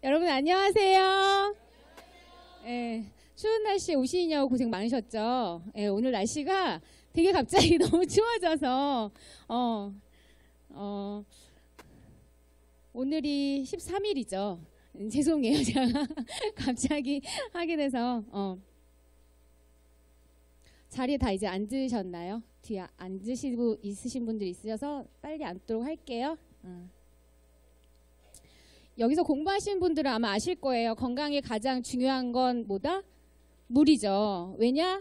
여러분 안녕하세요. 예, 추운 날씨에 오시느냐고 고생 많으셨죠. 예, 오늘 날씨가 되게 갑자기 너무 추워져서 오늘이 13일이죠. 죄송해요. 제가 갑자기 하게 돼서 자리에 다 이제 앉으셨나요? 뒤에 앉으시고 있으신 분들 있으셔서 빨리 앉도록 할게요. 여기서 공부하시는 분들은 아마 아실 거예요. 건강에 가장 중요한 건 뭐다? 물이죠. 왜냐?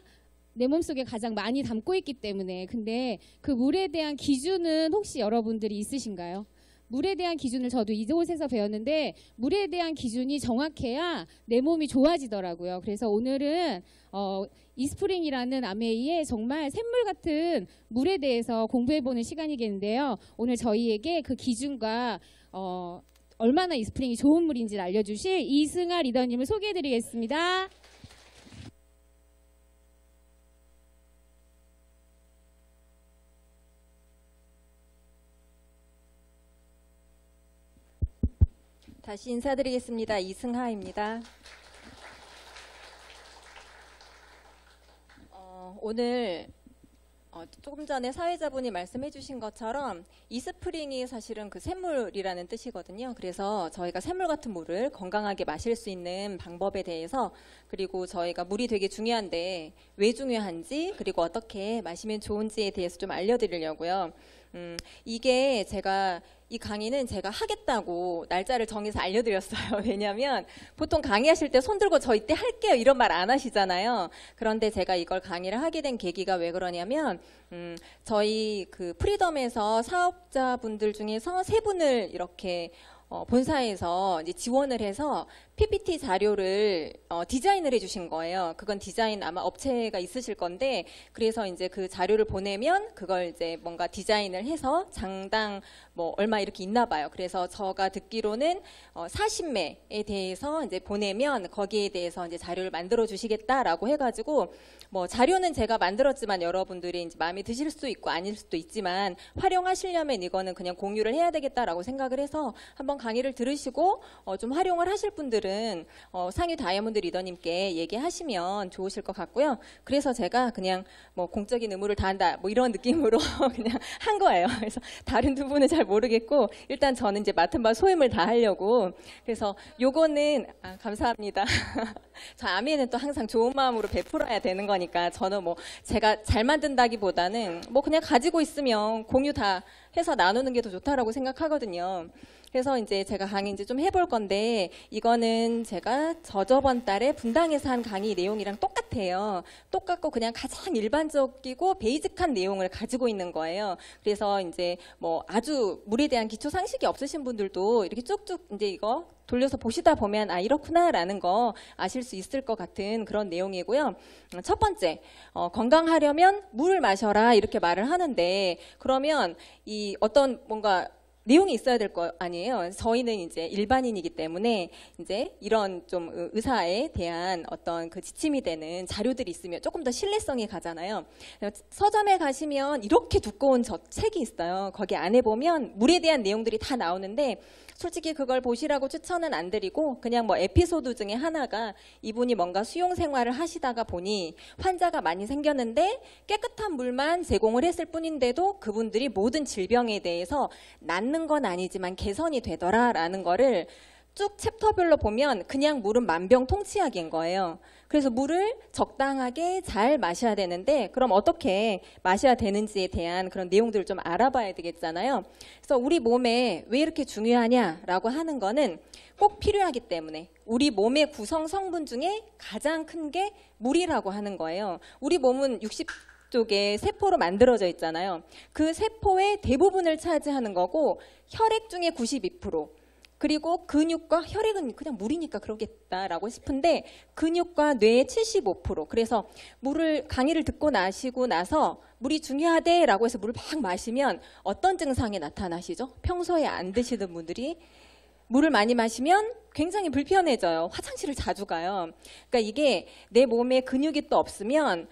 내 몸속에 가장 많이 담고 있기 때문에. 근데 그 물에 대한 기준은 혹시 여러분들이 있으신가요? 물에 대한 기준을 저도 이곳에서 배웠는데 물에 대한 기준이 정확해야 내 몸이 좋아지더라고요. 그래서 오늘은 이스프링이라는 아메이의 정말 샘물 같은 물에 대해서 공부해보는 시간이겠는데요. 오늘 저희에게 그 기준과 얼마나 이스프링이 좋은 물인지를 알려주실 이승아 리더님을 소개해드리겠습니다. 다시 인사드리겠습니다. 이승하입니다. 오늘 조금 전에 사회자분이 말씀해 주신 것처럼 이스프링이 사실은 그 샘물이라는 뜻이거든요. 그래서 저희가 샘물 같은 물을 건강하게 마실 수 있는 방법에 대해서, 그리고 저희가 물이 되게 중요한데 왜 중요한지, 그리고 어떻게 마시면 좋은지에 대해서 좀 알려드리려고요. 이게 이 강의는 제가 하겠다고 날짜를 정해서 알려드렸어요. 왜냐하면 보통 강의하실 때 손 들고 저 이때 할게요 이런 말 안 하시잖아요. 그런데 제가 이걸 강의를 하게 된 계기가 왜 그러냐면 저희 그 프리덤에서 사업자분들 중에서 3분을 이렇게 본사에서 이제 지원을 해서 PPT 자료를 디자인을 해주신 거예요. 그건 디자인 아마 업체가 있으실 건데, 그래서 이제 그 자료를 보내면 그걸 이제 뭔가 디자인을 해서 장당 뭐 얼마 이렇게 있나 봐요. 그래서 제가 듣기로는 40매에 대해서 이제 보내면 거기에 대해서 이제 자료를 만들어 주시겠다라고 해가지고, 뭐 자료는 제가 만들었지만 여러분들이 이제 마음에 드실 수도 있고 아닐 수도 있지만 활용하시려면 이거는 그냥 공유를 해야 되겠다라고 생각을 해서 한번 강의를 들으시고 좀 활용을 하실 분들은 상유 다이아몬드 리더님께 얘기하시면 좋으실 것 같고요. 그래서 제가 그냥 뭐 공적인 의무를 다한다 뭐 이런 느낌으로 그냥 한 거예요. 그래서 다른 두 분은 잘 모르겠고 일단 저는 이제 맡은 바 소임을 다 하려고. 그래서 요거는 감사합니다. 저 아미는 또 항상 좋은 마음으로 베풀어야 되는 거니까 저는 뭐 제가 잘 만든다기보다는 뭐 그냥 가지고 있으면 공유 다 해서 나누는 게 더 좋다라고 생각하거든요. 그래서 이제 제가 강의 이제 좀 해볼 건데, 이거는 제가 저저번 달에 분당에서 한 강의 내용이랑 똑같아요. 똑같고 그냥 가장 일반적이고 베이직한 내용을 가지고 있는 거예요. 그래서 이제 뭐 아주 물에 대한 기초 상식이 없으신 분들도 이렇게 쭉쭉 이제 이거 돌려서 보시다 보면 이렇구나라는 거 아실 수 있을 것 같은 그런 내용이고요. 첫 번째, 건강하려면 물을 마셔라 이렇게 말을 하는데, 그러면 이 어떤 뭔가 내용이 있어야 될 거 아니에요. 저희는 이제 일반인이기 때문에 이제 이런 좀 의사에 대한 어떤 그 지침이 되는 자료들이 있으면 조금 더 신뢰성이 가잖아요. 서점에 가시면 이렇게 두꺼운 책이 있어요. 거기 안에 보면 물에 대한 내용들이 다 나오는데 솔직히 그걸 보시라고 추천은 안 드리고, 그냥 뭐 에피소드 중에 하나가 이분이 뭔가 수용 생활을 하시다가 보니 환자가 많이 생겼는데 깨끗한 물만 제공을 했을 뿐인데도 그분들이 모든 질병에 대해서 낫는 건 아니지만 개선이 되더라라는 거를 쭉 챕터별로 보면 그냥 물은 만병통치약인 거예요. 그래서 물을 적당하게 잘 마셔야 되는데, 그럼 어떻게 마셔야 되는지에 대한 그런 내용들을 좀 알아봐야 되겠잖아요. 그래서 우리 몸에 왜 이렇게 중요하냐라고 하는 거는 꼭 필요하기 때문에, 우리 몸의 구성 성분 중에 가장 큰 게 물이라고 하는 거예요. 우리 몸은 60쪽의 세포로 만들어져 있잖아요. 그 세포의 대부분을 차지하는 거고, 혈액 중에 92%, 그리고 근육과 혈액은 그냥 물이니까 그러겠다라고 싶은데 근육과 뇌의 75%. 그래서 물을 강의를 듣고 나시고 나서 물이 중요하대라고 해서 물을 막 마시면 어떤 증상이 나타나시죠? 평소에 안 드시던 분들이 물을 많이 마시면 굉장히 불편해져요. 화장실을 자주 가요. 그러니까 이게 내 몸에 근육이 또 없으면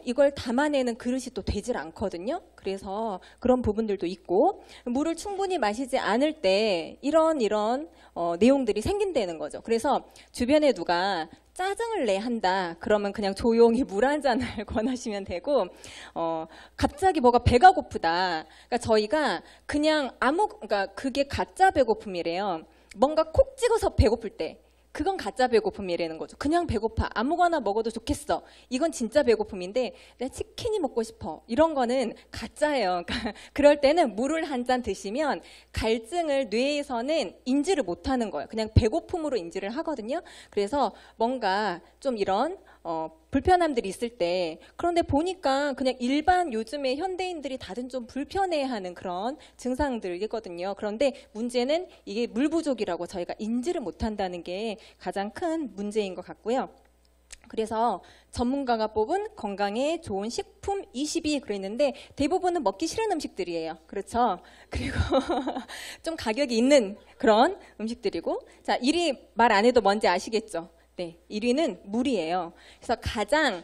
이걸 담아내는 그릇이 또 되질 않거든요. 그래서 그런 부분들도 있고, 물을 충분히 마시지 않을 때 이런 내용들이 생긴다는 거죠. 그래서 주변에 누가 짜증을 내 한다 그러면 그냥 조용히 물 한 잔을 권하시면 되고, 갑자기 뭐가 배가 고프다, 그러니까 저희가 그냥 그러니까 그게 가짜 배고픔이래요. 뭔가 콕 찍어서 배고플 때 그건 가짜 배고픔이라는 거죠. 그냥 배고파, 아무거나 먹어도 좋겠어, 이건 진짜 배고픔인데 내가 치킨이 먹고 싶어, 이런 거는 가짜예요. 그러니까 그럴 때는 물을 한 잔 드시면 갈증을 뇌에서는 인지를 못하는 거예요. 그냥 배고픔으로 인지를 하거든요. 그래서 뭔가 좀 이런 불편함들이 있을 때, 그런데 보니까 그냥 일반 요즘에 현대인들이 다들 좀 불편해하는 그런 증상들이거든요. 그런데 문제는 이게 물 부족이라고 저희가 인지를 못한다는 게 가장 큰 문제인 것 같고요. 그래서 전문가가 뽑은 건강에 좋은 식품 20위 그랬는데 대부분은 먹기 싫은 음식들이에요. 그렇죠? 그리고 좀 가격이 있는 그런 음식들이고, 자, 1위 말 안 해도 뭔지 아시겠죠? 네, 1위는 물이에요. 그래서 가장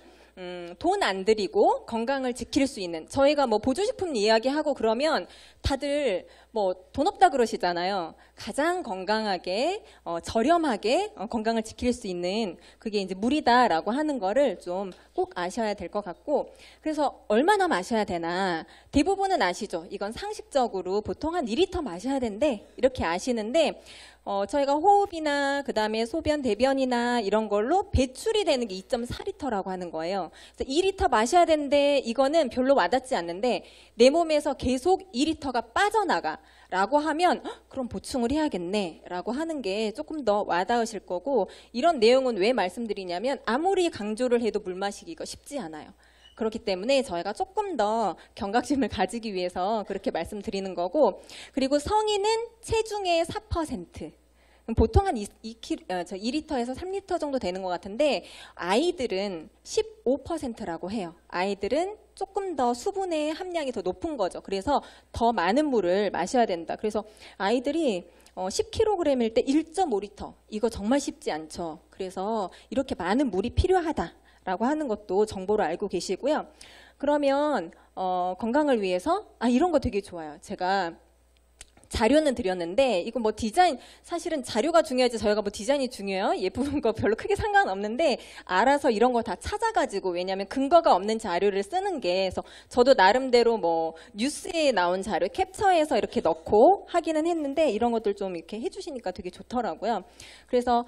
돈 안 들이고 건강을 지킬 수 있는, 저희가 뭐 보조식품 이야기하고 그러면 다들 뭐 돈 없다 그러시잖아요. 가장 건강하게 저렴하게 건강을 지킬 수 있는 그게 이제 물이다라고 하는 거를 좀 꼭 아셔야 될 것 같고, 그래서 얼마나 마셔야 되나 대부분은 아시죠? 이건 상식적으로 보통 한 2리터 마셔야 된대, 이렇게 아시는데 저희가 호흡이나 그 다음에 소변, 대변이나 이런 걸로 배출이 되는 게 2.4리터라고 하는 거예요. 그래서 2리터 마셔야 되는데 이거는 별로 와닿지 않는데 내 몸에서 계속 2리터가 빠져나가 라고 하면 그럼 보충을 해야겠네 라고 하는 게 조금 더 와닿으실 거고, 이런 내용은 왜 말씀드리냐면 아무리 강조를 해도 물 마시기가 쉽지 않아요. 그렇기 때문에 저희가 조금 더 경각심을 가지기 위해서 그렇게 말씀드리는 거고, 그리고 성인은 체중의 4%, 보통 한 2리터에서 3리터 정도 되는 것 같은데 아이들은 15%라고 해요. 아이들은 조금 더 수분의 함량이 더 높은 거죠. 그래서 더 많은 물을 마셔야 된다. 그래서 아이들이 10kg일 때 1.5리터, 이거 정말 쉽지 않죠. 그래서 이렇게 많은 물이 필요하다라고 하는 것도 정보를 알고 계시고요. 그러면 건강을 위해서 이런 거 되게 좋아요. 제가 자료는 드렸는데 이거 뭐 디자인, 사실은 자료가 중요하지 저희가 뭐 디자인이 중요해요? 예쁜 거 별로 크게 상관없는데 알아서 이런 거 다 찾아가지고, 왜냐하면 근거가 없는 자료를 쓰는 게, 그래서 저도 나름대로 뭐 뉴스에 나온 자료 캡처해서 이렇게 넣고 하기는 했는데 이런 것들 좀 이렇게 해주시니까 되게 좋더라고요. 그래서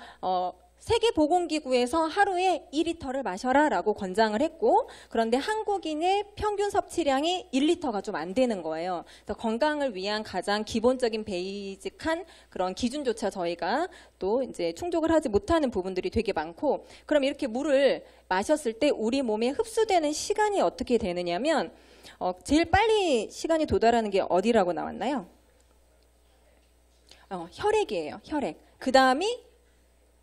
세계보건기구에서 하루에 2리터를 마셔라 라고 권장을 했고, 그런데 한국인의 평균 섭취량이 1리터가 좀 안 되는 거예요. 그래서 건강을 위한 가장 기본적인 베이직한 그런 기준조차 저희가 또 이제 충족을 하지 못하는 부분들이 되게 많고, 그럼 이렇게 물을 마셨을 때 우리 몸에 흡수되는 시간이 어떻게 되느냐면 제일 빨리 시간이 도달하는 게 어디라고 나왔나요? 혈액이에요. 혈액. 그 다음이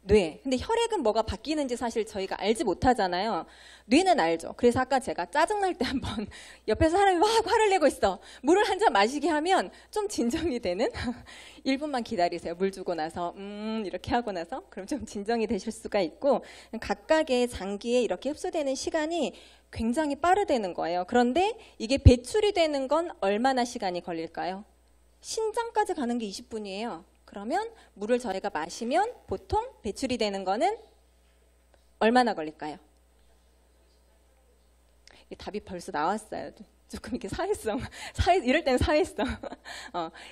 뇌. 근데 혈액은 뭐가 바뀌는지 사실 저희가 알지 못하잖아요. 뇌는 알죠. 그래서 아까 제가 짜증날 때 한번 옆에서 사람이 막 화를 내고 있어, 물을 한 잔 마시게 하면 좀 진정이 되는 1분만 기다리세요. 물 주고 나서 이렇게 하고 나서 그럼 좀 진정이 되실 수가 있고, 각각의 장기에 이렇게 흡수되는 시간이 굉장히 빠르다는 거예요. 그런데 이게 배출이 되는 건 얼마나 시간이 걸릴까요? 신장까지 가는 게 20분이에요. 그러면 물을 저희가 마시면 보통 배출이 되는 거는 얼마나 걸릴까요? 답이 벌써 나왔어요. 조금 이렇게 이럴 때는 사회성.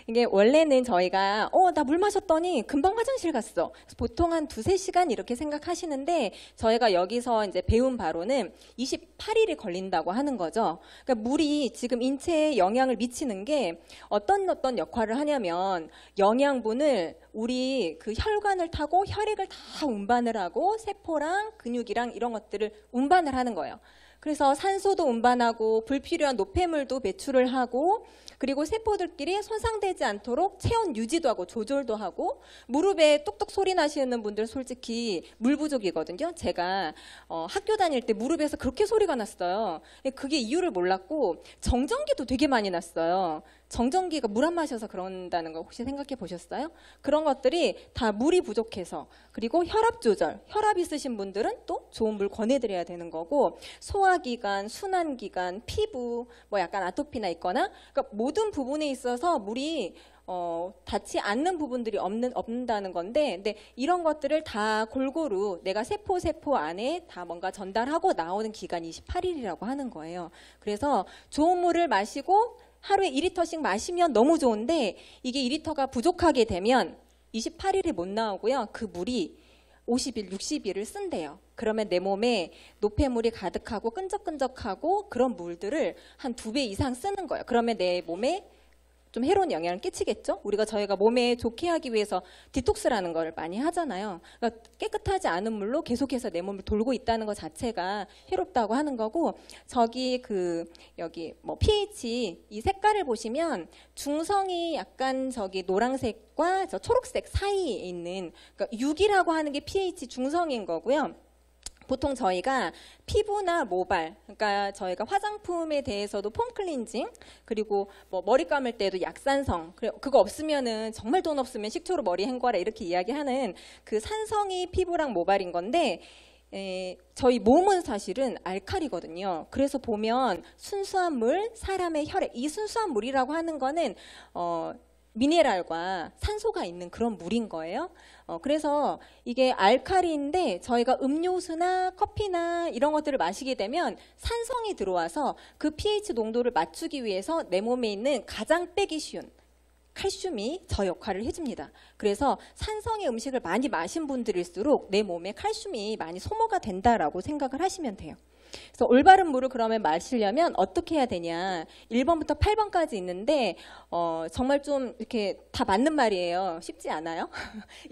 이게 원래는 저희가 나 물 마셨더니 금방 화장실 갔어. 보통 한 2-3시간 이렇게 생각하시는데 저희가 여기서 이제 배운 바로는 28일이 걸린다고 하는 거죠. 그러니까 물이 지금 인체에 영향을 미치는 게 어떤 역할을 하냐면, 영양분을 우리 그 혈관을 타고 혈액을 다 운반을 하고 세포랑 근육이랑 이런 것들을 운반을 하는 거예요. 그래서 산소도 운반하고 불필요한 노폐물도 배출을 하고, 그리고 세포들끼리 손상되지 않도록 체온 유지도 하고 조절도 하고, 무릎에 뚝뚝 소리 나시는 분들 솔직히 물 부족이거든요. 제가 학교 다닐 때 무릎에서 그렇게 소리가 났어요. 그게 이유를 몰랐고 정전기도 되게 많이 났어요. 정전기가 물 안 마셔서 그런다는 거 혹시 생각해 보셨어요? 그런 것들이 다 물이 부족해서. 그리고 혈압 조절, 혈압 있으신 분들은 또 좋은 물 권해드려야 되는 거고, 소화기관, 순환기관, 피부, 뭐 약간 아토피나 있거나, 그러니까 모든 부분에 있어서 물이 닿지 않는 부분들이 없는다는 건데, 근데 이런 것들을 다 골고루 내가 세포 안에 다 뭔가 전달하고 나오는 기간이 28일이라고 하는 거예요. 그래서 좋은 물을 마시고 하루에 2리터씩 마시면 너무 좋은데, 이게 2리터가 부족하게 되면 28일이 못 나오고요. 그 물이 50일, 60일을 쓴대요. 그러면 내 몸에 노폐물이 가득하고 끈적끈적하고 그런 물들을 한 2배 이상 쓰는 거예요. 그러면 내 몸에 좀 해로운 영향을 끼치겠죠? 저희가 몸에 좋게 하기 위해서 디톡스라는 걸 많이 하잖아요. 그러니까 깨끗하지 않은 물로 계속해서 내 몸을 돌고 있다는 것 자체가 해롭다고 하는 거고, 여기 뭐 pH 이 색깔을 보시면 중성이 약간 노란색과 저 초록색 사이에 있는, 그러니까 6이라고 하는 게 pH 중성인 거고요. 보통 저희가 피부나 모발, 그러니까 저희가 화장품에 대해서도 폼 클렌징, 그리고 뭐 머리 감을 때도 약산성, 그거 없으면은 정말 돈 없으면 식초로 머리 헹궈라 이렇게 이야기하는 그 산성이 피부랑 모발인 건데, 저희 몸은 사실은 알칼리거든요. 그래서 보면 순수한 물, 사람의 혈액, 이 순수한 물이라고 하는 거는 미네랄과 산소가 있는 그런 물인 거예요. 그래서 이게 알칼리인데 저희가 음료수나 커피나 이런 것들을 마시게 되면 산성이 들어와서 그 pH 농도를 맞추기 위해서 내 몸에 있는 가장 빼기 쉬운 칼슘이 저 역할을 해줍니다. 그래서 산성의 음식을 많이 마신 분들일수록 내 몸에 칼슘이 많이 소모가 된다라고 생각을 하시면 돼요. 그래서 올바른 물을 그러면 마시려면 어떻게 해야 되냐. 1번부터 8번까지 있는데 정말 좀 이렇게 다 맞는 말이에요. 쉽지 않아요?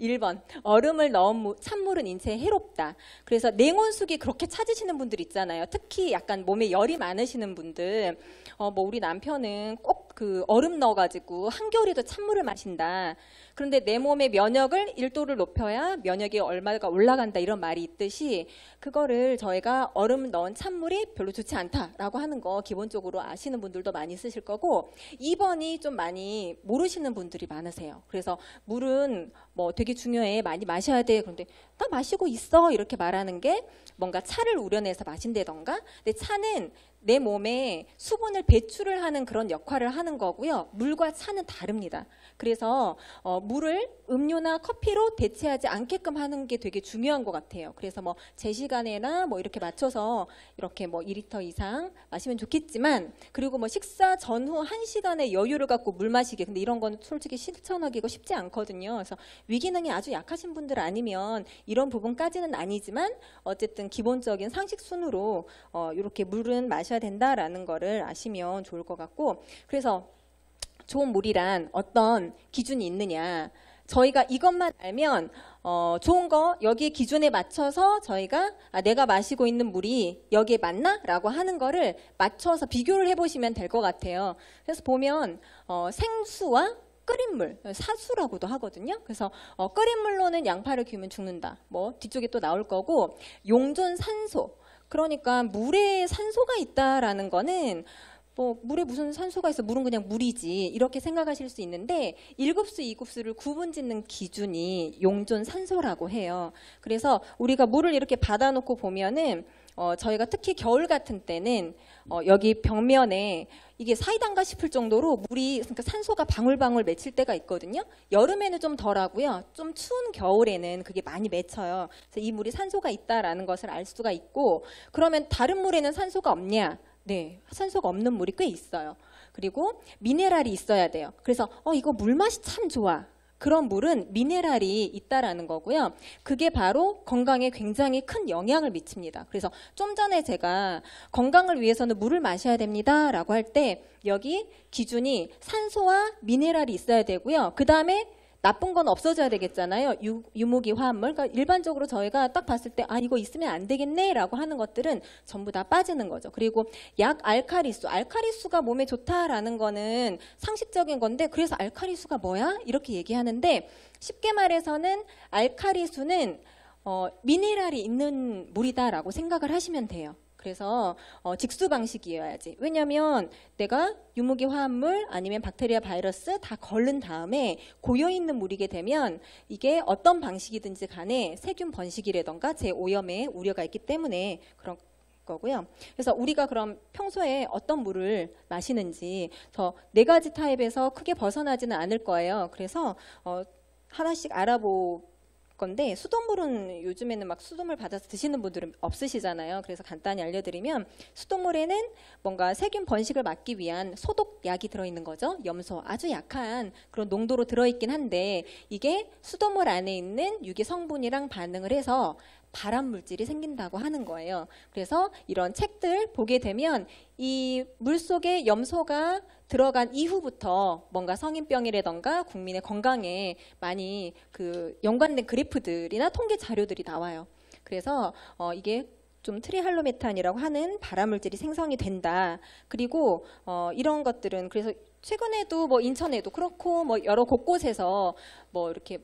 1번, 얼음을 넣은 찬물은 인체에 해롭다. 그래서 냉온수기 그렇게 찾으시는 분들 있잖아요. 특히 약간 몸에 열이 많으시는 분들, 뭐 우리 남편은 꼭 그 얼음 넣어가지고 한겨울에도 찬물을 마신다. 그런데 내 몸의 면역을 1도를 높여야 면역이 얼마가 올라간다, 이런 말이 있듯이 그거를 저희가 얼음 넣은 찬물이 별로 좋지 않다라고 하는 거 기본적으로 아시는 분들도 많이 쓰실 거고, 2번이 좀 많이 모르시는 분들이 많으세요. 그래서 물은 뭐 되게 중요해, 많이 마셔야 돼. 그런데 나 마시고 있어 이렇게 말하는 게 뭔가 차를 우려내서 마신다던가. 근데 차는 내 몸에 수분을 배출을 하는 그런 역할을 하는 거고요. 물과 차는 다릅니다. 그래서 물을 음료나 커피로 대체하지 않게끔 하는 게 되게 중요한 것 같아요. 그래서 뭐 제 시간에나 뭐 이렇게 맞춰서 이렇게 뭐 2리터 이상 마시면 좋겠지만, 그리고 뭐 식사 전후 1시간의 여유를 갖고 물 마시기, 근데 이런 건 솔직히 실천하기가 쉽지 않거든요. 그래서 위기능이 아주 약하신 분들 아니면 이런 부분까지는 아니지만 어쨌든 기본적인 상식 순으로 이렇게 물은 마셔야 된다라는 거를 아시면 좋을 것 같고, 그래서 좋은 물이란 어떤 기준이 있느냐. 저희가 이것만 알면 좋은 거 여기 기준에 맞춰서 저희가 내가 마시고 있는 물이 여기에 맞나? 라고 하는 거를 맞춰서 비교를 해보시면 될 것 같아요. 그래서 보면 생수와 끓인 물, 사수라고도 하거든요. 그래서 끓인 물로는 양파를 기우면 죽는다. 뭐 뒤쪽에 또 나올 거고, 용존 산소. 그러니까 물에 산소가 있다라는 거는 뭐 물에 무슨 산소가 있어, 물은 그냥 물이지, 이렇게 생각하실 수 있는데 1급수, 2급수를 구분짓는 기준이 용존 산소라고 해요. 그래서 우리가 물을 이렇게 받아놓고 보면은 저희가 특히 겨울 같은 때는 여기 벽면에 이게 사이다인가 싶을 정도로 물이, 그러니까 산소가 방울방울 맺힐 때가 있거든요. 여름에는 좀 덜하고요. 좀 추운 겨울에는 그게 많이 맺혀요. 그래서 이 물이 산소가 있다라는 것을 알 수가 있고, 그러면 다른 물에는 산소가 없냐? 네, 산소가 없는 물이 꽤 있어요. 그리고 미네랄이 있어야 돼요. 그래서 이거 물맛이 참 좋아. 그런 물은 미네랄이 있다라는 거고요. 그게 바로 건강에 굉장히 큰 영향을 미칩니다. 그래서 좀 전에 제가 건강을 위해서는 물을 마셔야 됩니다 라고 할 때 여기 기준이 산소와 미네랄이 있어야 되고요. 그 다음에 나쁜 건 없어져야 되겠잖아요. 유무기 화합물. 그러니까 일반적으로 저희가 딱 봤을 때 아 이거 있으면 안 되겠네라고 하는 것들은 전부 다 빠지는 거죠. 그리고 약 알카리수. 알카리수가 몸에 좋다라는 거는 상식적인 건데 그래서 알카리수가 뭐야? 이렇게 얘기하는데 쉽게 말해서는 알카리수는 미네랄이 있는 물이다라고 생각을 하시면 돼요. 그래서 직수 방식이어야지. 왜냐하면 내가 유무기 화합물 아니면 박테리아 바이러스 다 걸른 다음에 고여있는 물이게 되면 이게 어떤 방식이든지 간에 세균 번식이라던가 재오염의 우려가 있기 때문에 그런 거고요. 그래서 우리가 그럼 평소에 어떤 물을 마시는지 저 4가지 타입에서 크게 벗어나지는 않을 거예요. 그래서 하나씩 알아보 건데 수돗물은 요즘에는 막 수돗물 받아서 드시는 분들은 없으시잖아요. 그래서 간단히 알려드리면 수돗물에는 뭔가 세균 번식을 막기 위한 소독약이 들어있는 거죠. 염소 아주 약한 그런 농도로 들어있긴 한데 이게 수돗물 안에 있는 유기 성분이랑 반응을 해서 발암 물질이 생긴다고 하는 거예요. 그래서 이런 책들 보게 되면 이 물속에 염소가 들어간 이후부터 뭔가 성인병이라던가 국민의 건강에 많이 그 연관된 그래프들이나 통계 자료들이 나와요. 그래서 이게 좀 트리할로메탄이라고 하는 발암물질이 생성이 된다. 그리고 이런 것들은 그래서 최근에도 뭐 인천에도 그렇고 뭐 여러 곳곳에서 뭐 이렇게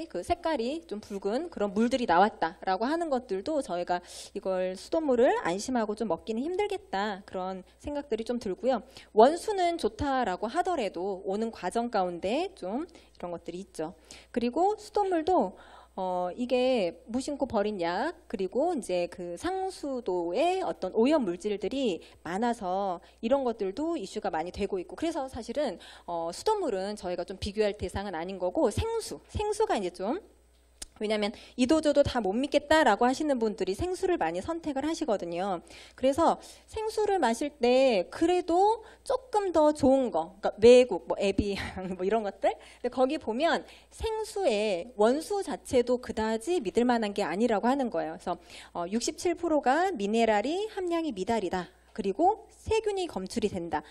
그 색깔이 좀 붉은 그런 물들이 나왔다라고 하는 것들도 저희가 이걸 수돗물을 안심하고 좀 먹기는 힘들겠다 그런 생각들이 좀 들고요. 원수는 좋다라고 하더라도 오는 과정 가운데 좀 이런 것들이 있죠. 그리고 수돗물도 이게 무심코 버린 약 그리고 이제 그 상수도의 어떤 오염 물질들이 많아서 이런 것들도 이슈가 많이 되고 있고 그래서 사실은 수돗물은 저희가 좀 비교할 대상은 아닌 거고 생수가 이제 좀 왜냐하면 이도저도 다 못 믿겠다라고 하시는 분들이 생수를 많이 선택을 하시거든요. 그래서 생수를 마실 때 그래도 조금 더 좋은 거, 그러니까 외국, 뭐 에비앙 뭐 이런 것들, 근데 거기 보면 생수의 원수 자체도 그다지 믿을 만한 게 아니라고 하는 거예요. 그래서 67%가 미네랄이 함량이 미달이다. 그리고 세균이 검출이 된다.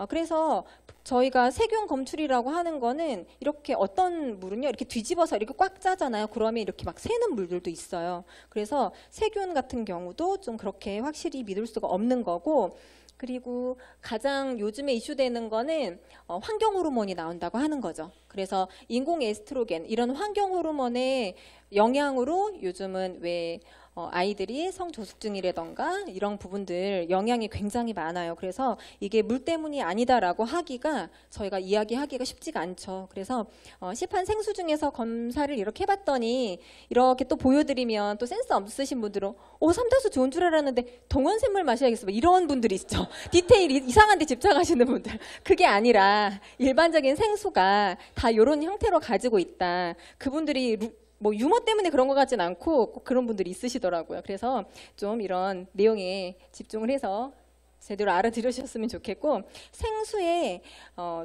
그래서 저희가 세균 검출이라고 하는 거는 이렇게 어떤 물은요 이렇게 뒤집어서 이렇게 꽉 짜잖아요. 그러면 이렇게 막 새는 물들도 있어요. 그래서 세균 같은 경우도 좀 그렇게 확실히 믿을 수가 없는 거고 그리고 가장 요즘에 이슈되는 거는 환경 호르몬이 나온다고 하는 거죠. 그래서 인공 에스트로겐 이런 환경 호르몬의 영향으로 요즘은 왜 아이들이 성조숙증이라던가 이런 부분들 영향이 굉장히 많아요. 그래서 이게 물 때문이 아니다라고 하기가 저희가 이야기하기가 쉽지가 않죠. 그래서 시판 생수 중에서 검사를 이렇게 해봤더니 이렇게 또 보여드리면 또 센스 없으신 분들은 삼다수 좋은 줄 알았는데 동원샘물 마셔야겠어 뭐 이런 분들이 있죠. 디테일 이상한 데 집착하시는 분들. 그게 아니라 일반적인 생수가 다 이런 형태로 가지고 있다. 그분들이 뭐 유머 때문에 그런 것 같진 않고 꼭 그런 분들이 있으시더라고요. 그래서 좀 이런 내용에 집중을 해서 제대로 알아들으셨으면 좋겠고 생수에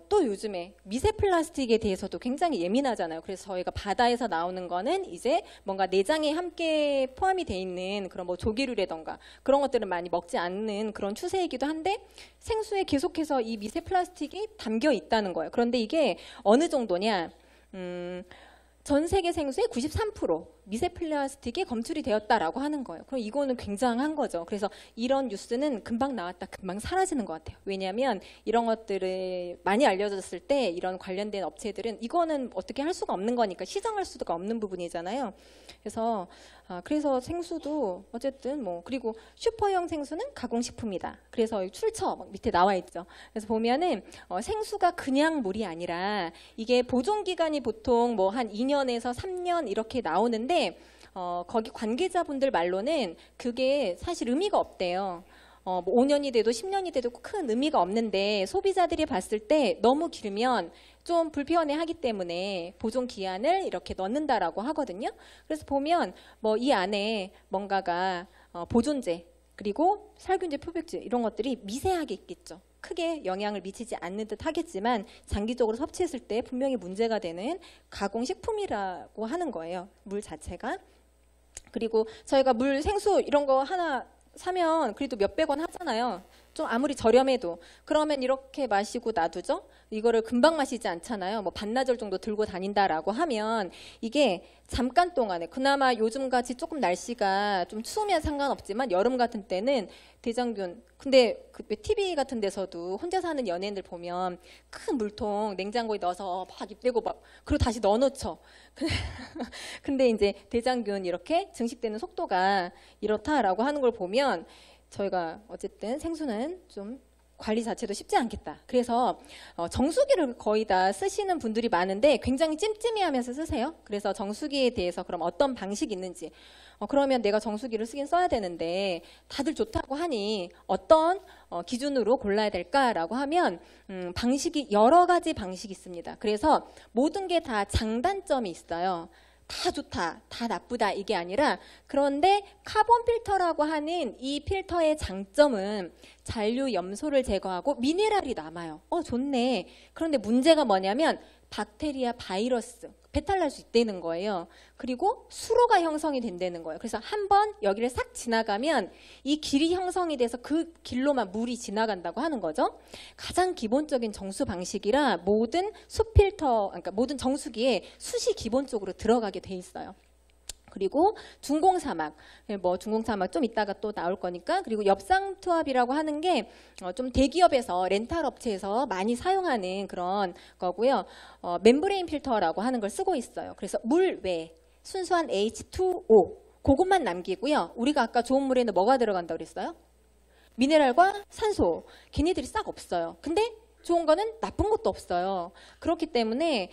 또 요즘에 미세 플라스틱에 대해서도 굉장히 예민하잖아요. 그래서 저희가 바다에서 나오는 거는 이제 뭔가 내장에 함께 포함이 돼 있는 그런 뭐 조개류라던가 그런 것들은 많이 먹지 않는 그런 추세이기도 한데 생수에 계속해서 이 미세 플라스틱이 담겨 있다는 거예요. 그런데 이게 어느 정도냐 전 세계 생수의 93% 미세 플라스틱이 검출이 되었다라고 하는 거예요. 그럼 이거는 굉장한 거죠. 그래서 이런 뉴스는 금방 나왔다 금방 사라지는 것 같아요. 왜냐하면 이런 것들을 많이 알려졌을 때 이런 관련된 업체들은 이거는 어떻게 할 수가 없는 거니까 시정할 수가 없는 부분이잖아요. 그래서 생수도 어쨌든 뭐 그리고 슈퍼형 생수는 가공식품이다. 그래서 출처 밑에 나와 있죠. 그래서 보면은 생수가 그냥 물이 아니라 이게 보존 기간이 보통 뭐 한 2년에서 3년 이렇게 나오는데 거기 관계자분들 말로는 그게 사실 의미가 없대요. 뭐 5년이 돼도 10년이 돼도 큰 의미가 없는데 소비자들이 봤을 때 너무 길면 좀 불편해 하기 때문에 보존 기한을 이렇게 넣는다라고 하거든요. 그래서 보면 뭐 이 안에 뭔가가 보존제 그리고 살균제, 표백제 이런 것들이 미세하게 있겠죠. 크게 영향을 미치지 않는 듯 하겠지만 장기적으로 섭취했을 때 분명히 문제가 되는 가공식품이라고 하는 거예요. 물 자체가. 그리고 저희가 물, 생수 이런 거 하나 사면 그래도 몇백 원 하잖아요. 좀 아무리 저렴해도 그러면 이렇게 마시고 놔두죠? 이거를 금방 마시지 않잖아요. 뭐 반나절 정도 들고 다닌다라고 하면 이게 잠깐 동안에 그나마 요즘같이 조금 날씨가 좀 추우면 상관없지만 여름 같은 때는 대장균 근데 그 TV 같은 데서도 혼자 사는 연예인들 보면 큰 물통 냉장고에 넣어서 막 입 대고 막 그리고 다시 넣어놓죠. 근데 이제 대장균 이렇게 증식되는 속도가 이렇다라고 하는 걸 보면 저희가 어쨌든 생수는 좀 관리 자체도 쉽지 않겠다. 그래서 정수기를 거의 다 쓰시는 분들이 많은데 굉장히 찜찜해하면서 쓰세요. 그래서 정수기에 대해서 그럼 어떤 방식이 있는지 그러면 내가 정수기를 쓰긴 써야 되는데 다들 좋다고 하니 어떤 기준으로 골라야 될까라고 하면 방식이 여러 가지 방식이 있습니다. 그래서 모든 게 다 장단점이 있어요. 다 좋다, 다 나쁘다 이게 아니라 그런데 카본 필터라고 하는 이 필터의 장점은 잔류 염소를 제거하고 미네랄이 남아요. 좋네. 그런데 문제가 뭐냐면 박테리아, 바이러스, 배탈 날 수 있다는 거예요. 그리고 수로가 형성이 된다는 거예요. 그래서 한번 여기를 싹 지나가면 이 길이 형성이 돼서 그 길로만 물이 지나간다고 하는 거죠. 가장 기본적인 정수 방식이라 모든 수필터, 그러니까 모든 정수기에 숯이 기본적으로 들어가게 돼 있어요. 그리고 중공사막, 뭐 중공사막 좀 이따가 또 나올 거니까. 그리고 엽상투압이라고 하는 게 좀 대기업에서 렌탈 업체에서 많이 사용하는 그런 거고요. 멤브레인 필터라고 하는 걸 쓰고 있어요. 그래서 물 외 순수한 H2O 그것만 남기고요. 우리가 아까 좋은 물에는 뭐가 들어간다고 그랬어요? 미네랄과 산소. 걔네들이 싹 없어요. 근데 좋은 거는 나쁜 것도 없어요. 그렇기 때문에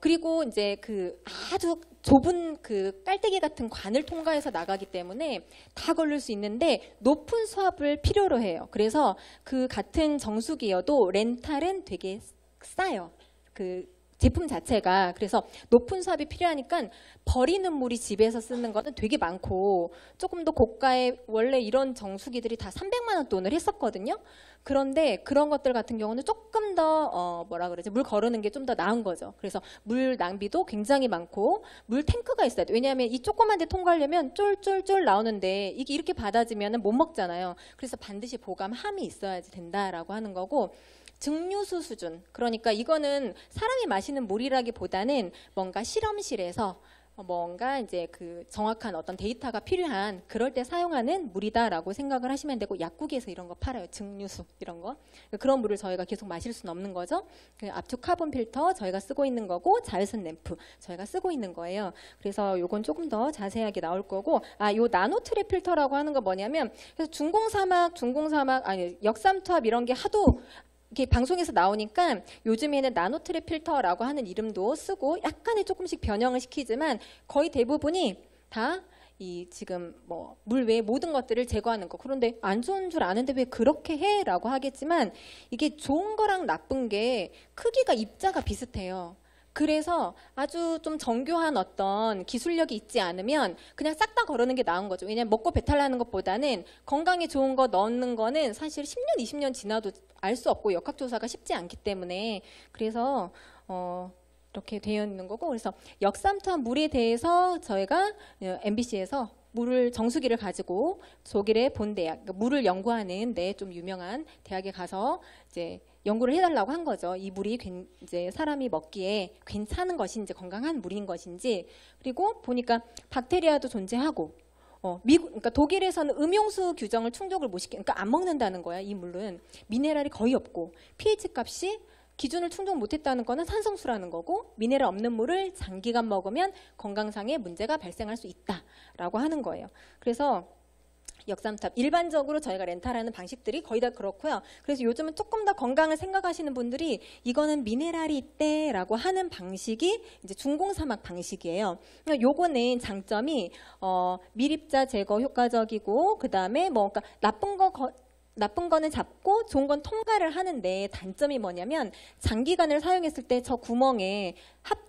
그리고 이제 그 아주 좁은 그 깔때기 같은 관을 통과해서 나가기 때문에 다 걸릴 수 있는데 높은 수압을 필요로 해요. 그래서 그 같은 정수기여도 렌탈은 되게 싸요. 그 제품 자체가. 그래서 높은 수압이 필요하니까 버리는 물이 집에서 쓰는 거는 되게 많고 조금 더 고가의 원래 이런 정수기들이 다 300만 원 돈을 했었거든요. 그런데 그런 것들 같은 경우는 조금 더 뭐라 그러지? 물 거르는 게 좀 더 나은 거죠. 그래서 물 낭비도 굉장히 많고 물 탱크가 있어야 돼. 왜냐하면 이 조그만 데 통과하려면 쫄쫄쫄 나오는데 이게 이렇게 받아지면 못 먹잖아요. 그래서 반드시 보감함이 있어야지 된다라고 하는 거고 증류수 수준. 그러니까 이거는 사람이 마시는 물이라기보다는 뭔가 실험실에서 뭔가 이제 그 정확한 어떤 데이터가 필요한 그럴 때 사용하는 물이다라고 생각을 하시면 되고 약국에서 이런 거 팔아요. 증류수 이런 거. 그런 물을 저희가 계속 마실 수는 없는 거죠. 그 압축 카본 필터 저희가 쓰고 있는 거고 자외선 램프 저희가 쓰고 있는 거예요. 그래서 요건 조금 더 자세하게 나올 거고 요 나노트랩 필터라고 하는 거 뭐냐면 그래서 중공사막 아니 역삼투압 이런 게 하도 이렇게 방송에서 나오니까 요즘에는 나노트랩 필터라고 하는 이름도 쓰고 약간의 조금씩 변형을 시키지만 거의 대부분이 다 이 지금 뭐 물 외에 모든 것들을 제거하는 거. 그런데 안 좋은 줄 아는데 왜 그렇게 해? 라고 하겠지만 이게 좋은 거랑 나쁜 게 크기가 입자가 비슷해요. 그래서 아주 좀 정교한 어떤 기술력이 있지 않으면 그냥 싹 다 거르는 게 나은 거죠. 왜냐하면 먹고 배탈 나는 것보다는 건강에 좋은 거 넣는 거는 사실 10년, 20년 지나도 알 수 없고 역학조사가 쉽지 않기 때문에 그래서 이렇게 되어 있는 거고 그래서 역삼투압 물에 대해서 저희가 MBC에서 물을 정수기를 가지고 독일의 본 대학, 그러니까 물을 연구하는 좀 유명한 대학에 가서 이제 연구를 해달라고 한 거죠. 이 물이 이제 사람이 먹기에 괜찮은 것인지 건강한 물인 것인지 그리고 보니까 박테리아도 존재하고 미국, 그러니까 독일에서는 음용수 규정을 충족을 못 시키니까 그러니까 안 먹는다는 거야. 이 물은 미네랄이 거의 없고 pH 값이 기준을 충족 못했다는 거는 산성수라는 거고 미네랄 없는 물을 장기간 먹으면 건강상의 문제가 발생할 수 있다라고 하는 거예요. 그래서 역삼투압 일반적으로 저희가 렌탈하는 방식들이 거의 다 그렇고요. 그래서 요즘은 조금 더 건강을 생각하시는 분들이 이거는 미네랄이 있대라고 하는 방식이 이제 중공사막 방식이에요. 요거는 장점이 밀입자 제거 효과적이고 그 다음에 뭐 그러니까 나쁜 거는 잡고 좋은 건 통과를 하는데 단점이 뭐냐면 장기간을 사용했을 때 저 구멍에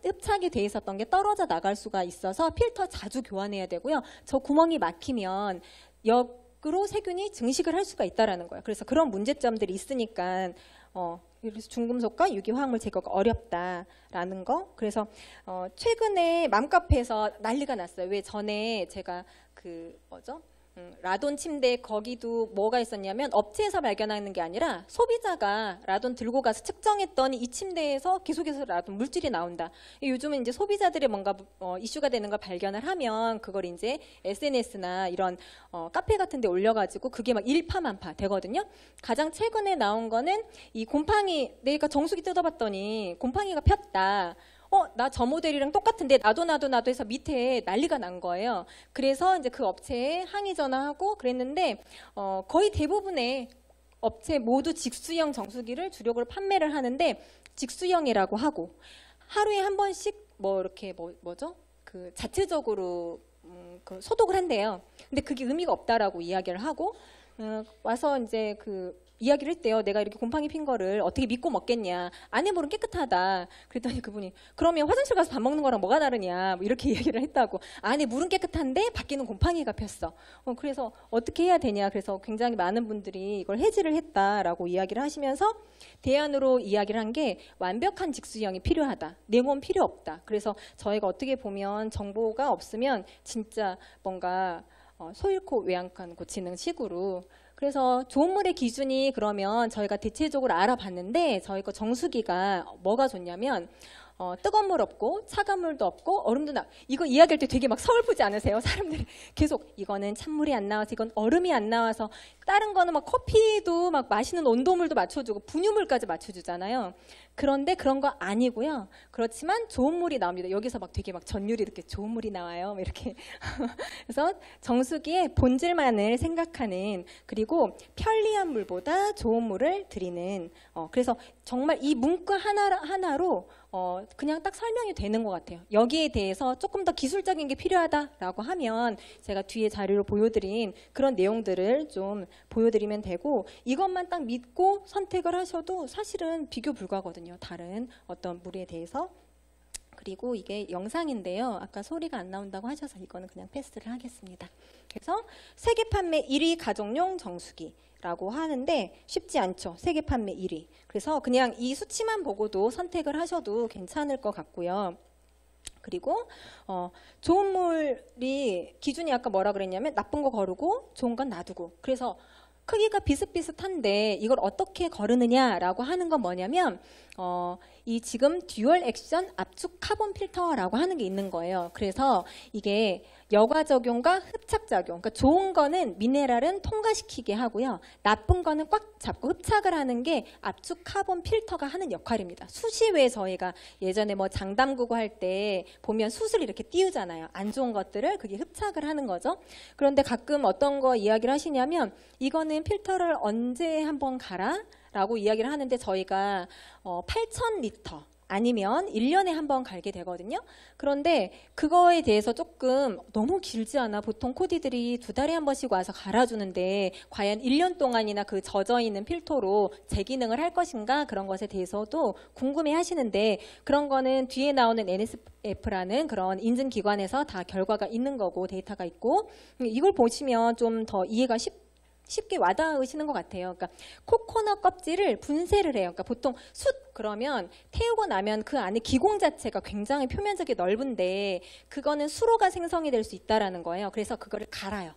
흡착이 돼 있었던 게 떨어져 나갈 수가 있어서 필터 자주 교환해야 되고요. 저 구멍이 막히면 역으로 세균이 증식을 할 수가 있다라는 거예요. 그래서 그런 문제점들이 있으니까 그래서 중금속과 유기화합물 제거가 어렵다라는 거. 그래서 최근에 맘카페에서 난리가 났어요. 왜 전에 제가 그 뭐죠? 라돈 침대 거기도 뭐가 있었냐면 업체에서 발견하는 게 아니라 소비자가 라돈 들고 가서 측정했더니 이 침대에서 계속해서 라돈 물질이 나온다. 요즘은 이제 소비자들의 뭔가 이슈가 되는 걸 발견을 하면 그걸 이제 SNS나 이런 카페 같은 데 올려가지고 그게 막 일파만파 되거든요. 가장 최근에 나온 거는 이 곰팡이, 내가 정수기 뜯어봤더니 곰팡이가 폈다. 나 저 모델이랑 똑같은데 나도 해서 밑에 난리가 난 거예요. 그래서 이제 그 업체에 항의 전화하고 그랬는데 거의 대부분의 업체 모두 직수형 정수기를 주력으로 판매를 하는데 직수형이라고 하고 하루에 한 번씩 뭐 이렇게 뭐죠? 그 자체적으로 그 소독을 한대요. 근데 그게 의미가 없다라고 이야기를 하고 와서 이제 그 이야기를 했대요. 내가 이렇게 곰팡이 핀 거를 어떻게 믿고 먹겠냐. 안에 물은 깨끗하다. 그랬더니 그분이 그러면 화장실 가서 밥 먹는 거랑 뭐가 다르냐. 뭐 이렇게 이야기를 했다고. 안에 물은 깨끗한데 밖에는 곰팡이가 폈어. 그래서 어떻게 해야 되냐. 그래서 굉장히 많은 분들이 이걸 해지를 했다라고 이야기를 하시면서 대안으로 이야기를 한 게 완벽한 직수형이 필요하다. 냉온 필요 없다. 그래서 저희가 어떻게 보면 정보가 없으면 진짜 뭔가 소 잃고 외양간 고치는 식으로 그래서 좋은 물의 기준이 그러면 저희가 대체적으로 알아봤는데 저희 거 정수기가 뭐가 좋냐면 뜨거운 물 없고 차가운 물도 없고 얼음도 이거 이야기할 때 되게 막 서글프지 않으세요? 사람들이 계속 이거는 찬물이 안 나와서 이건 얼음이 안 나와서 다른 거는 막 커피도 막 마시는 온도물도 맞춰주고 분유물까지 맞춰주잖아요. 그런데 그런 거 아니고요. 그렇지만 좋은 물이 나옵니다. 여기서 막 되게 막 전율이 이렇게 좋은 물이 나와요. 이렇게. 그래서 정수기의 본질만을 생각하는 그리고 편리한 물보다 좋은 물을 드리는 그래서 정말 이 문구 하나로 그냥 딱 설명이 되는 것 같아요. 여기에 대해서 조금 더 기술적인 게 필요하다라고 하면 제가 뒤에 자료로 보여드린 그런 내용들을 좀 보여드리면 되고 이것만 딱 믿고 선택을 하셔도 사실은 비교 불가거든요. 다른 어떤 물에 대해서. 그리고 이게 영상인데요. 아까 소리가 안 나온다고 하셔서 이거는 그냥 패스를 하겠습니다. 그래서 세계 판매 1위 가정용 정수기라고 하는데 쉽지 않죠. 세계 판매 1위. 그래서 그냥 이 수치만 보고도 선택을 하셔도 괜찮을 것 같고요. 그리고 좋은 물이 기준이 아까 뭐라 그랬냐면 나쁜 거 거르고 좋은 건 놔두고 그래서 크기가 비슷비슷한데 이걸 어떻게 거르느냐라고 하는 건 뭐냐면 이 지금 듀얼 액션 압축 카본 필터라고 하는 게 있는 거예요. 그래서 이게 여과 적용과 흡착 작용. 그러니까 좋은 거는 미네랄은 통과시키게 하고요. 나쁜 거는 꽉 잡고 흡착을 하는 게 압축 카본 필터가 하는 역할입니다. 숯이 왜 저희가 예전에 뭐 장 담그고 할 때 보면 숯을 이렇게 띄우잖아요. 안 좋은 것들을 그게 흡착을 하는 거죠. 그런데 가끔 어떤 거 이야기를 하시냐면 이거는 필터를 언제 한번 갈아? 라고 이야기를 하는데 저희가 8,000리터 아니면 1년에 한 번 갈게 되거든요. 그런데 그거에 대해서 조금 너무 길지 않아? 보통 코디들이 2달에 한 번씩 와서 갈아주는데 과연 1년 동안이나 그 젖어있는 필터로 재기능을 할 것인가? 그런 것에 대해서도 궁금해 하시는데 그런 거는 뒤에 나오는 NSF라는 그런 인증기관에서 다 결과가 있는 거고 데이터가 있고 이걸 보시면 좀 더 이해가 쉽게 와닿으시는 것 같아요. 그러니까 코코넛 껍질을 분쇄를 해요. 그러니까 보통 숯 그러면 태우고 나면 그 안에 기공 자체가 굉장히 표면적이 넓은데 그거는 수로가 생성이 될 수 있다라는 거예요. 그래서 그거를 갈아요.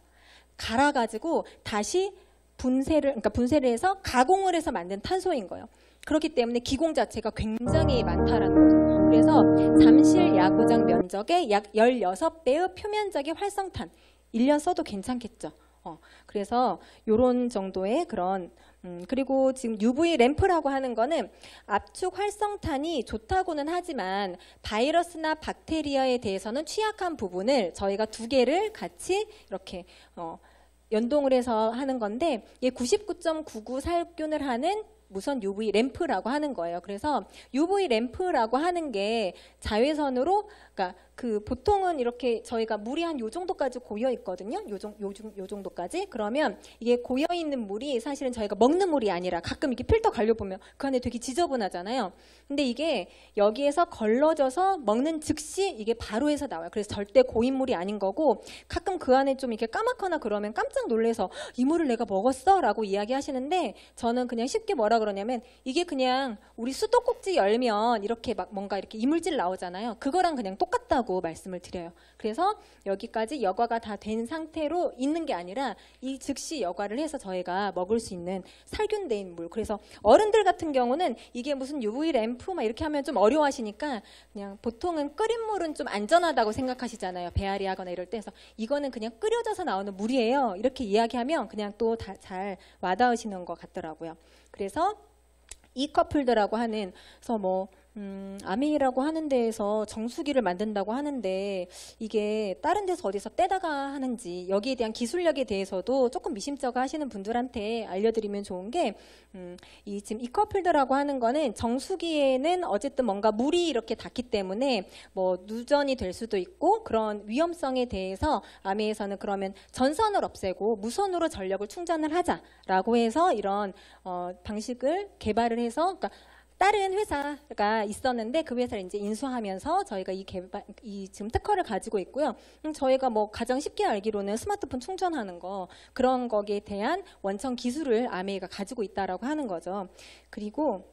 갈아가지고 다시 분쇄를 해서 가공을 해서 만든 탄소인 거예요. 그렇기 때문에 기공 자체가 굉장히 많다라는 거죠. 그래서 잠실 야구장 면적의 약 16배의 표면적인 활성탄 1년 써도 괜찮겠죠. 그래서 이런 정도의 그런 그리고 지금 UV 램프라고 하는 거는 압축 활성탄이 좋다고는 하지만 바이러스나 박테리아에 대해서는 취약한 부분을 저희가 2개를 같이 이렇게 연동을 해서 하는 건데 이게 99.99 살균을 하는 무선 UV 램프라고 하는 거예요. 그래서 UV 램프라고 하는 게 자외선으로 그러니까 그 보통은 이렇게 저희가 물이 한 요 정도까지 고여 있거든요. 요 정도까지. 그러면 이게 고여 있는 물이 사실은 저희가 먹는 물이 아니라 가끔 이렇게 필터 갈려 보면 그 안에 되게 지저분하잖아요. 근데 이게 여기에서 걸러져서 먹는 즉시 이게 바로 해서 나와요. 그래서 절대 고인물이 아닌 거고 가끔 그 안에 좀 이렇게 까맣거나 그러면 깜짝 놀래서 이 물을 내가 먹었어라고 이야기하시는데 저는 그냥 쉽게 뭐라 그러냐면 이게 그냥 우리 수도꼭지 열면 이렇게 막 뭔가 이렇게 이물질 나오잖아요. 그거랑 그냥 똑같다고 없다고 말씀을 드려요. 그래서 여기까지 여과가 다 된 상태로 있는 게 아니라 이 즉시 여과를 해서 저희가 먹을 수 있는 살균된 물. 그래서 어른들 같은 경우는 이게 무슨 UV 램프 막 이렇게 하면 좀 어려워하시니까 그냥 보통은 끓인 물은 좀 안전하다고 생각하시잖아요. 배앓이 하거나 이럴 때. 그래서 이거는 그냥 끓여져서 나오는 물이에요. 이렇게 이야기하면 그냥 또 잘 와닿으시는 것 같더라고요. 그래서 이 커플들하고 하는, 그래서 뭐 아메이라고 하는 데에서 정수기를 만든다고 하는데 이게 다른 데서 어디서 떼다가 하는지 여기에 대한 기술력에 대해서도 조금 미심쩍어 하시는 분들한테 알려드리면 좋은 게 지금 이 커플들하고 하는 거는 정수기에는 어쨌든 뭔가 물이 이렇게 닿기 때문에 뭐 누전이 될 수도 있고 그런 위험성에 대해서 아메에서는 그러면 전선을 없애고 무선으로 전력을 충전을 하자라고 해서 이런 방식을 개발을 해서, 그러니까 다른 회사가 있었는데 그 회사를 이제 인수하면서 저희가 이 지금 특허를 가지고 있고요. 저희가 뭐 가장 쉽게 알기로는 스마트폰 충전하는 거, 그런 거기에 대한 원천 기술을 아메이가 가지고 있다라고 하는 거죠. 그리고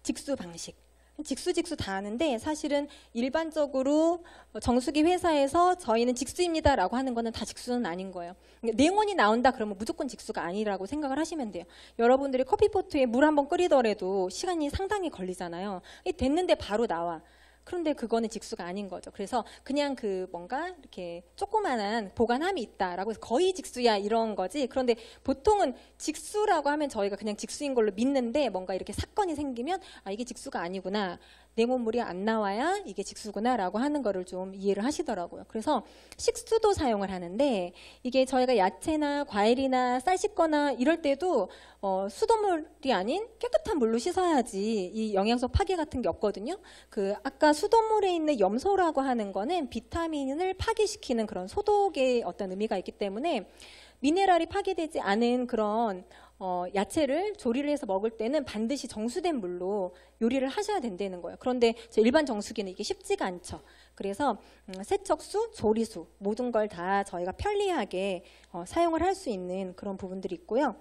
직수 방식. 직수 다 아는데 사실은 일반적으로 정수기 회사에서 저희는 직수입니다라고 하는 거는 다 직수는 아닌 거예요. 냉온이 나온다 그러면 무조건 직수가 아니라고 생각을 하시면 돼요. 여러분들이 커피포트에 물 한번 끓이더라도 시간이 상당히 걸리잖아요. 됐는데 바로 나와. 그런데 그거는 직수가 아닌 거죠. 그래서 그냥 그 뭔가 이렇게 조그만한 보관함이 있다라고 해서 거의 직수야 이런 거지. 그런데 보통은 직수라고 하면 저희가 그냥 직수인 걸로 믿는데 뭔가 이렇게 사건이 생기면 아 이게 직수가 아니구나. 냉온물이 안 나와야 이게 직수구나라고 하는 거를 좀 이해를 하시더라고요. 그래서 식수도 사용을 하는데 이게 저희가 야채나 과일이나 쌀 씻거나 이럴 때도 수돗물이 아닌 깨끗한 물로 씻어야지 이 영양소 파괴 같은 게 없거든요. 그 아까 수돗물에 있는 염소라고 하는 거는 비타민을 파괴시키는 그런 소독의 어떤 의미가 있기 때문에 미네랄이 파괴되지 않은 그런 야채를 조리를 해서 먹을 때는 반드시 정수된 물로 요리를 하셔야 된다는 거예요. 그런데 일반 정수기는 이게 쉽지가 않죠. 그래서 세척수, 조리수 모든 걸 다 저희가 편리하게 사용을 할 수 있는 그런 부분들이 있고요.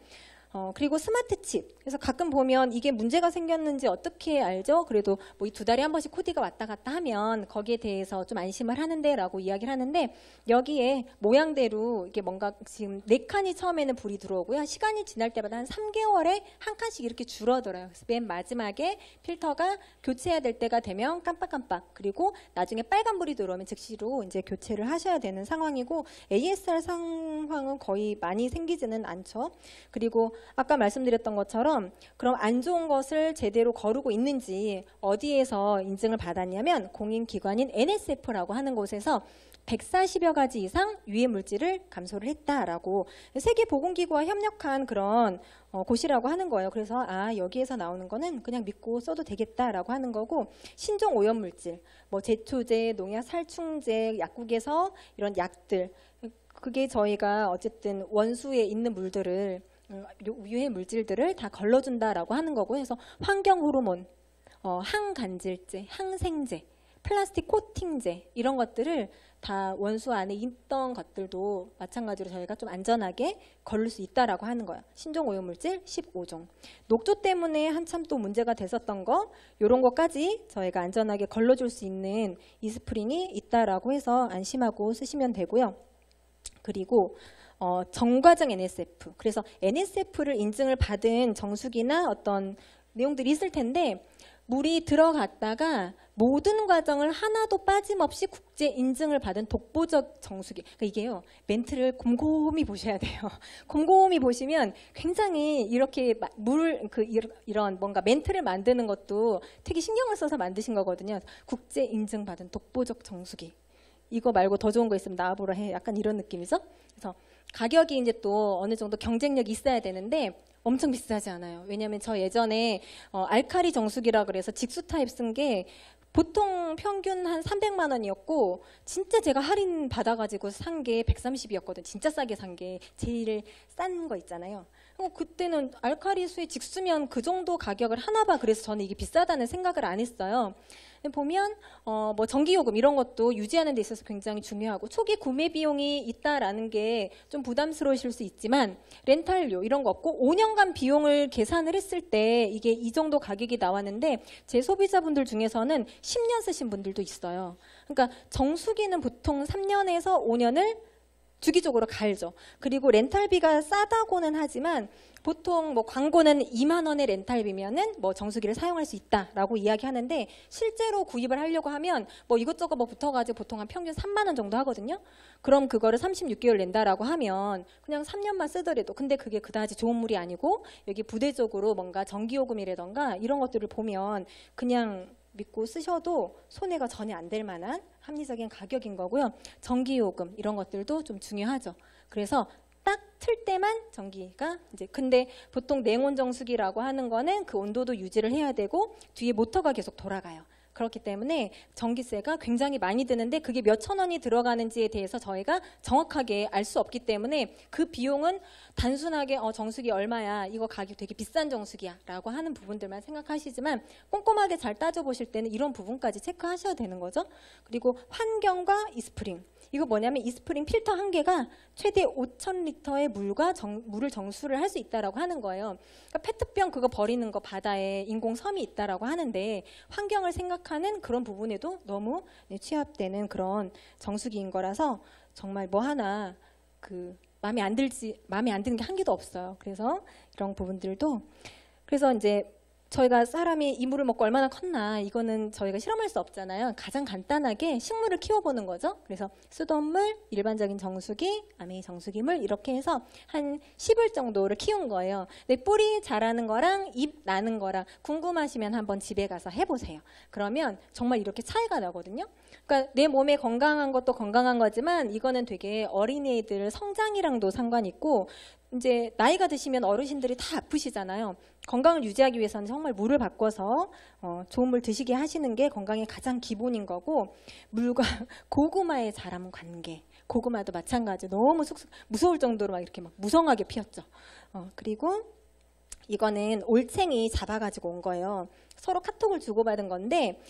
그리고 스마트 칩. 그래서 가끔 보면 이게 문제가 생겼는지 어떻게 알죠? 그래도 뭐 이 2달에 한 번씩 코디가 왔다 갔다 하면 거기에 대해서 좀 안심을 하는데 라고 이야기를 하는데 여기에 모양대로 이게 뭔가 지금 4칸이 처음에는 불이 들어오고요. 시간이 지날 때마다 한 3개월에 한 칸씩 이렇게 줄어들어요. 그래서 맨 마지막에 필터가 교체해야 될 때가 되면 깜빡깜빡, 그리고 나중에 빨간불이 들어오면 즉시로 이제 교체를 하셔야 되는 상황이고 ASR 상황은 거의 많이 생기지는 않죠. 그리고 아까 말씀드렸던 것처럼 그럼 안 좋은 것을 제대로 거르고 있는지 어디에서 인증을 받았냐면 공인기관인 NSF라고 하는 곳에서 140여 가지 이상 유해 물질을 감소를 했다라고 세계보건기구와 협력한 그런 곳이라고 하는 거예요. 그래서 여기에서 나오는 거는 그냥 믿고 써도 되겠다라고 하는 거고, 신종 오염물질, 뭐 제초제, 농약, 살충제, 약국에서 이런 약들, 그게 저희가 어쨌든 원수에 있는 물들을 유해 물질들을 다 걸러준다라고 하는 거고, 그래서 환경 호르몬, 항간질제, 항생제, 플라스틱 코팅제 이런 것들을 다 원수 안에 있던 것들도 마찬가지로 저희가 좀 안전하게 걸릴 수 있다라고 하는 거예요. 신종 오염물질 15종. 녹조 때문에 한참 또 문제가 됐었던 거, 이런 것까지 저희가 안전하게 걸러줄 수 있는 이스프링이 있다라고 해서 안심하고 쓰시면 되고요. 그리고 정과정 NSF. 그래서 NSF를 인증을 받은 정수기나 어떤 내용들이 있을 텐데 물이 들어갔다가 모든 과정을 하나도 빠짐없이 국제 인증을 받은 독보적 정수기. 그러니까 이게요, 멘트를 곰곰이 보셔야 돼요. 곰곰이 보시면 굉장히 이렇게 이런 뭔가 멘트를 만드는 것도 되게 신경을 써서 만드신 거거든요. 국제 인증 받은 독보적 정수기. 이거 말고 더 좋은 거 있으면 나와보라 해. 약간 이런 느낌이죠? 그래서 가격이 이제 또 어느 정도 경쟁력이 있어야 되는데 엄청 비싸지 않아요. 왜냐하면 저 예전에 알카리 정수기라 그래서 직수 타입 쓴 게 보통 평균 한 300만 원이었고 진짜 제가 할인 받아가지고 산 게 130이었거든. 진짜 싸게 산 게 제일 싼 거 있잖아요. 그때는 알카리수에 직수면 그 정도 가격을 하나 봐. 그래서 저는 이게 비싸다는 생각을 안 했어요. 보면 뭐 전기요금 이런 것도 유지하는 데 있어서 굉장히 중요하고 초기 구매 비용이 있다라는 게 좀 부담스러우실 수 있지만 렌탈료 이런 거 없고 5년간 비용을 계산을 했을 때 이게 이 정도 가격이 나왔는데 제 소비자분들 중에서는 10년 쓰신 분들도 있어요. 그러니까 정수기는 보통 3년에서 5년을 주기적으로 갈죠. 그리고 렌탈비가 싸다고는 하지만 보통 뭐 광고는 2만 원의 렌탈비면은 뭐 정수기를 사용할 수 있다라고 이야기하는데 실제로 구입을 하려고 하면 뭐 이것저것 뭐 붙어가지고 보통 한 평균 3만 원 정도 하거든요. 그럼 그거를 36개월 낸다라고 하면 그냥 3년만 쓰더라도 근데 그게 그다지 좋은 물이 아니고 여기 부대적으로 뭔가 전기요금이라던가 이런 것들을 보면 그냥 믿고 쓰셔도 손해가 전혀 안 될 만한 합리적인 가격인 거고요. 전기요금 이런 것들도 좀 중요하죠. 그래서 딱 틀 때만 전기가 이제 근데 보통 냉온 정수기라고 하는 거는 그 온도도 유지를 해야 되고 뒤에 모터가 계속 돌아가요. 그렇기 때문에 전기세가 굉장히 많이 드는데 그게 몇 천 원이 들어가는지에 대해서 저희가 정확하게 알 수 없기 때문에 그 비용은 단순하게 정수기 얼마야 이거 가격 되게 비싼 정수기야 라고 하는 부분들만 생각하시지만 꼼꼼하게 잘 따져보실 때는 이런 부분까지 체크하셔야 되는 거죠. 그리고 환경과 이스프링 이거 뭐냐면 이스프링 필터 한 개가 최대 5,000리터의 물을 정수를 할 수 있다라고 하는 거예요. 그러니까 페트병 그거 버리는 거 바다에 인공섬이 있다라고 하는데 환경을 생각하는 그런 부분에도 너무 취합되는 그런 정수기인 거라서 정말 뭐 하나 그 마음에 안 드는 게 한 개도 없어요. 그래서 이런 부분들도 그래서 이제 저희가 사람이 이 물을 먹고 얼마나 컸나 이거는 저희가 실험할 수 없잖아요. 가장 간단하게 식물을 키워보는 거죠. 그래서 쓰던 물, 일반적인 정수기, 아메이 정수기물 이렇게 해서 한 10일 정도를 키운 거예요. 근데 뿌리 자라는 거랑 잎 나는 거랑 궁금하시면 한번 집에 가서 해보세요. 그러면 정말 이렇게 차이가 나거든요. 그러니까 내 몸에 건강한 것도 건강한 거지만 이거는 되게 어린이들 성장이랑도 상관이 있고 이제 나이가 드시면 어르신들이 다 아프시잖아요. 건강을 유지하기 위해서는 정말 물을 바꿔서 좋은 물 드시게 하시는 게 건강의 가장 기본인 거고 물과 고구마의 자람 관계 고구마도 마찬가지 너무 무서울 정도로 막 이렇게 막 무성하게 피었죠. 그리고 이거는 올챙이 잡아가지고 온 거예요. 서로 카톡을 주고받은 건데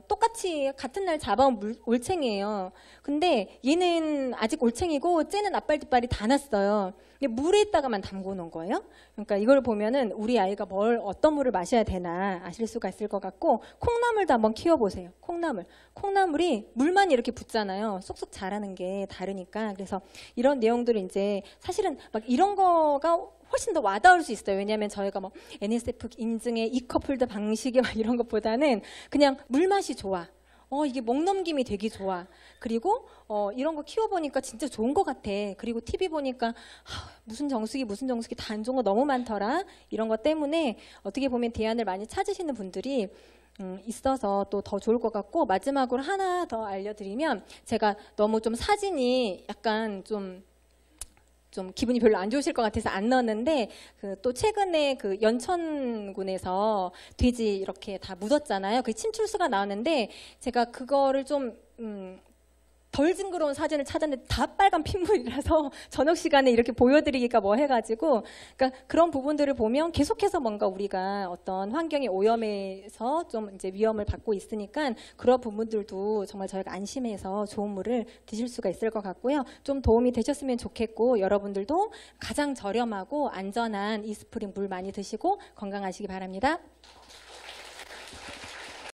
똑같이 같은 날 잡아온 올챙이에요. 근데 얘는 아직 올챙이고 쟤는 앞발 뒷발이 다 났어요. 물에 있다가만 담궈 놓은 거예요. 그러니까 이걸 보면은 우리 아이가 어떤 물을 마셔야 되나 아실 수가 있을 것 같고 콩나물도 한번 키워보세요. 콩나물이 물만 이렇게 붙잖아요. 쏙쏙 자라는 게 다르니까. 그래서 이런 내용들을 이제 사실은 막 이런 거가 훨씬 더 와닿을 수 있어요. 왜냐하면 저희가 뭐 NSF 인증의 이커플드 방식이 막 이런 것보다는 그냥 물맛이 좋아. 이게 먹넘김이 되게 좋아. 그리고 이런 거 키워보니까 진짜 좋은 것 같아. 그리고 TV 보니까 무슨 정수기 다 안 좋은 거 너무 많더라. 이런 것 때문에 어떻게 보면 대안을 많이 찾으시는 분들이 있어서 또 더 좋을 것 같고 마지막으로 하나 더 알려드리면 제가 너무 좀 사진이 약간 좀 기분이 별로 안 좋으실 것 같아서 안 넣었는데 또 최근에 그 연천군에서 돼지 이렇게 다 묻었잖아요. 그 침출수가 나왔는데 제가 그거를 좀 덜 징그러운 사진을 찾았는데 다 빨간 핏물이라서 저녁 시간에 이렇게 보여드리기가 뭐 해가지고 그러니까 그런 부분들을 보면 계속해서 뭔가 우리가 어떤 환경의 오염에서 좀 이제 위험을 받고 있으니까 그런 부분들도 정말 저희가 안심해서 좋은 물을 드실 수가 있을 것 같고요. 좀 도움이 되셨으면 좋겠고 여러분들도 가장 저렴하고 안전한 이스프링 물 많이 드시고 건강하시기 바랍니다.